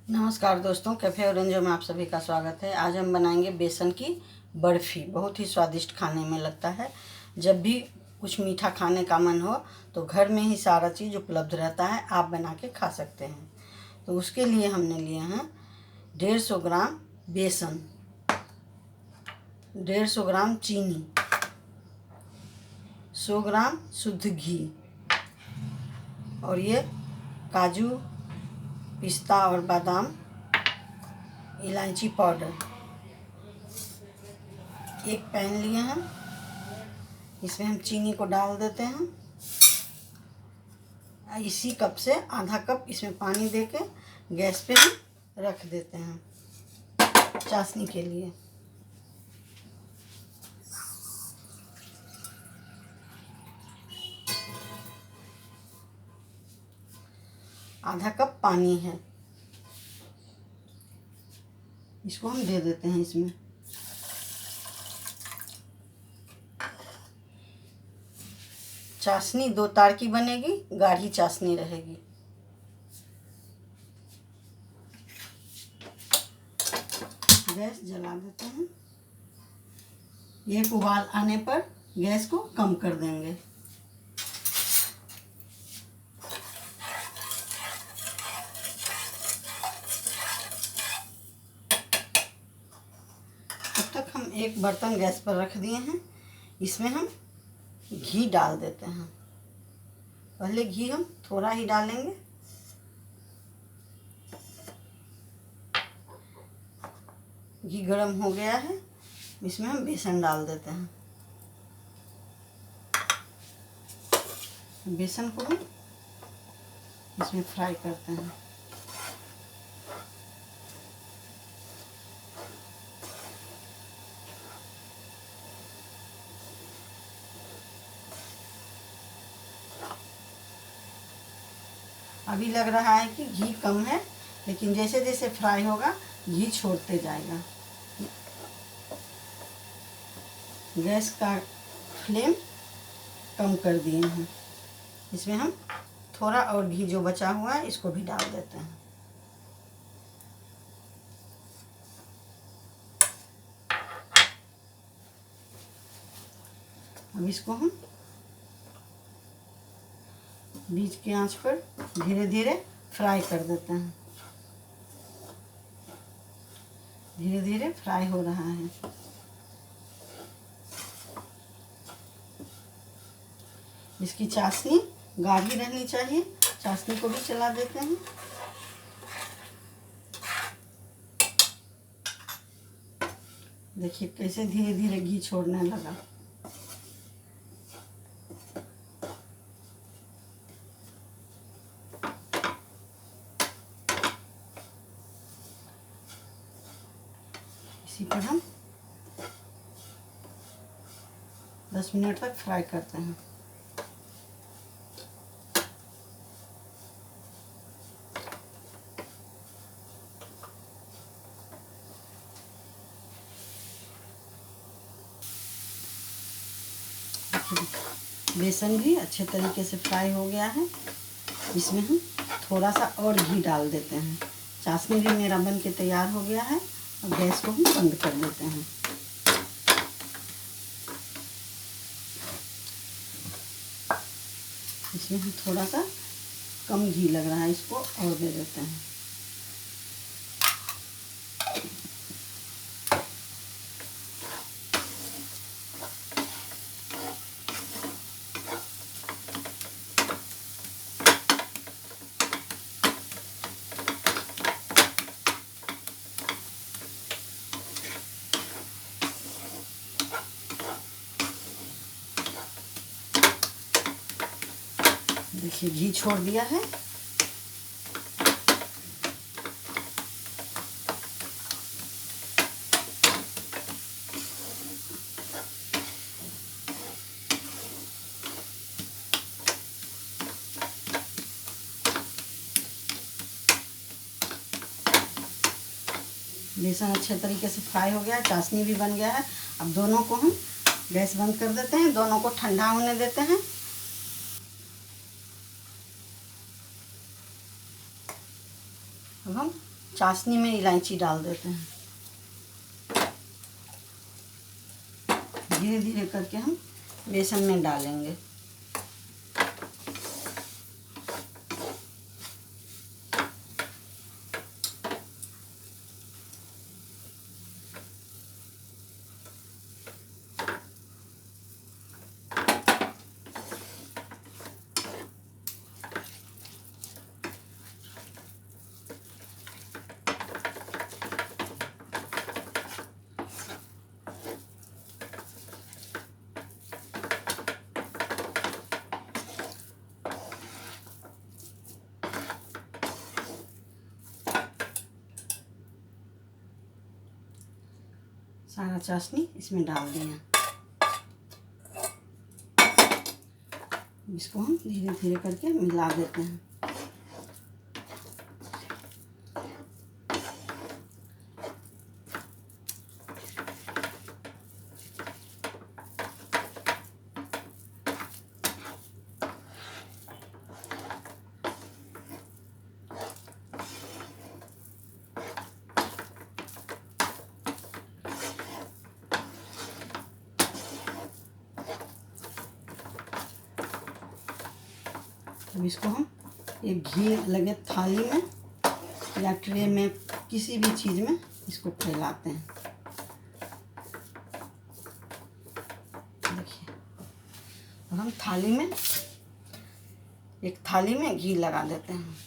नमस्कार दोस्तों, कैफ़े ओरेंजो में आप सभी का स्वागत है। आज हम बनाएंगे बेसन की बर्फ़ी। बहुत ही स्वादिष्ट खाने में लगता है। जब भी कुछ मीठा खाने का मन हो तो घर में ही सारा चीज़ उपलब्ध रहता है, आप बना के खा सकते हैं। तो उसके लिए हमने लिए हैं 150 ग्राम बेसन, 150 ग्राम चीनी, 100 ग्राम शुद्ध घी और ये काजू, पिस्ता और बादाम, इलायची पाउडर। एक पैन लिए हैं, इसमें हम चीनी को डाल देते हैं। इसी कप से आधा कप इसमें पानी देके गैस पे हम रख देते हैं चाशनी के लिए। आधा कप पानी है, इसको हम दे देते हैं इसमें। चाशनी 2 तार की बनेगी, गाढ़ी चाशनी रहेगी। गैस जला देते हैं। एक उबाल आने पर गैस को कम कर देंगे। तब तक हम एक बर्तन गैस पर रख दिए हैं, इसमें हम घी डाल देते हैं। पहले घी हम थोड़ा ही डालेंगे। घी गर्म हो गया है, इसमें हम बेसन डाल देते हैं। बेसन को हम इसमें फ्राई करते हैं। अभी लग रहा है कि घी कम है, लेकिन जैसे जैसे फ्राई होगा घी छोड़ते जाएगा। गैस का फ्लेम कम कर दिए हैं। इसमें हम थोड़ा और घी जो बचा हुआ है इसको भी डाल देते हैं। अब इसको हम बीच की आंच पर धीरे धीरे फ्राई कर देते हैं। धीरे धीरे फ्राई हो रहा है। इसकी चाशनी गाढ़ी रहनी चाहिए। चाशनी को भी चला देते हैं। देखिए कैसे धीरे धीरे घी छोड़ने लगा। इसी पर हम 10 मिनट तक फ्राई करते हैं। बेसन भी अच्छे तरीके से फ्राई हो गया है। इसमें हम थोड़ा सा और घी डाल देते हैं। चाशनी भी मेरा बन के तैयार हो गया है। अब गैस को हम बंद कर देते हैं। इसमें हम थोड़ा सा कम घी लग रहा है, इसको और दे देते हैं। देखिए घी छोड़ दिया है। बेसन अच्छे तरीके से फ्राई हो गया है, चाशनी भी बन गया है। अब दोनों को हम गैस बंद कर देते हैं, दोनों को ठंडा होने देते हैं। अब हम चाशनी में इलायची डाल देते हैं। धीरे धीरे करके हम बेसन में डालेंगे। सारा चाशनी इसमें डाल दिया। इसको हम धीरे धीरे करके मिला देते हैं। अब इसको हम एक घी लगे थाली में या ट्रे में, किसी भी चीज़ में इसको फैलाते हैं। देखिए, और हम एक थाली में घी लगा देते हैं।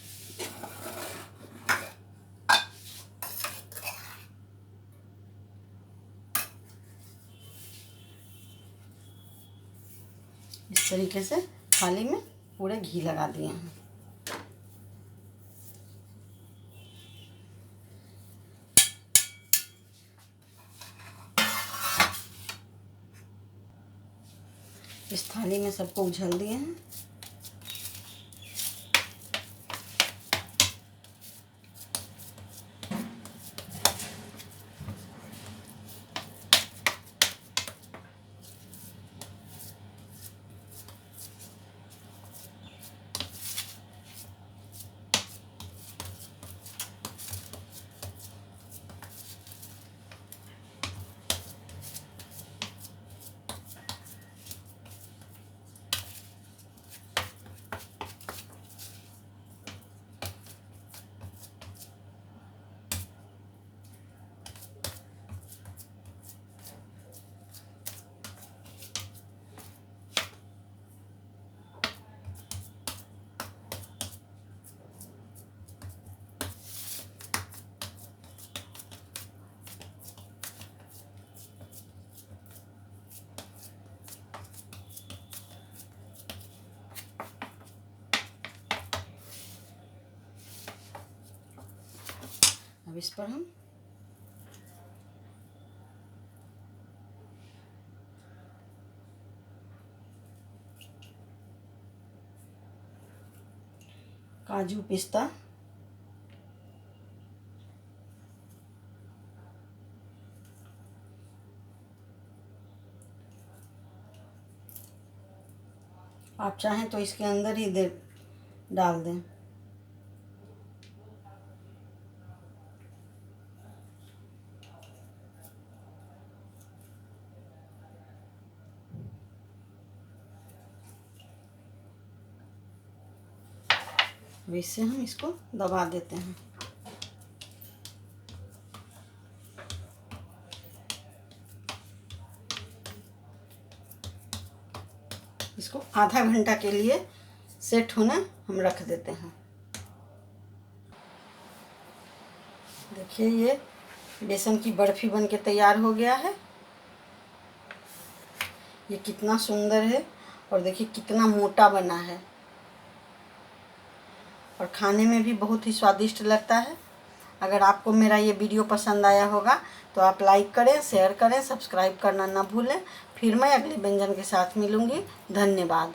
इस तरीके से थाली में पूरे घी लगा दिए हैं। इस थाली में सबको उछल दिए हैं। अब इस पर हम काजू पिस्ता, आप चाहें तो इसके अंदर ही डाल दें। इससे हम इसको दबा देते हैं। इसको आधा घंटा के लिए सेट होने हम रख देते हैं। देखिए, ये बेसन की बर्फी बनके तैयार हो गया है। ये कितना सुंदर है और देखिए कितना मोटा बना है और खाने में भी बहुत ही स्वादिष्ट लगता है। अगर आपको मेरा ये वीडियो पसंद आया होगा तो आप लाइक करें, शेयर करें, सब्सक्राइब करना ना भूलें। फिर मैं अगले व्यंजन के साथ मिलूँगी। धन्यवाद।